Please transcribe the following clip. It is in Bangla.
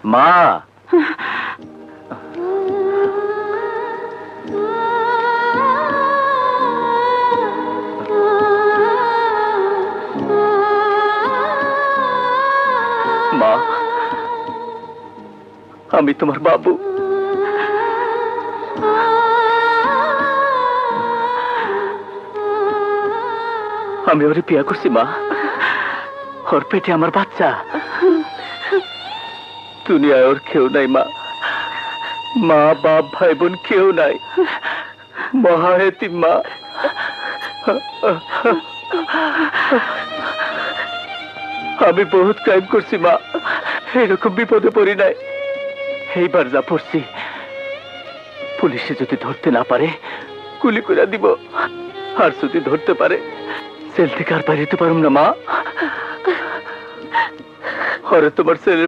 মা, মা, আমি তোমার বাবু। আমি ওরে বিয়া করছি মা, ওর পেটে আমার বাচ্চা। দুনিয়ায় ওর কেউ নাই মা, মা বাপ ভাই বোন কেউ নাই, মহা এতিম মা। আমি বহুত ক্রাইম করছি মা, এরকম বিপদে পড়ি নাই। এইবার যা পড়ছি, পুলিশে যদি ধরতে না পারে গুলি করে দিব, আর যদি ধরতে পারে সেল থেকে আর বাইরে যেতে পারুম না মা। ওরে তোমার ছেলে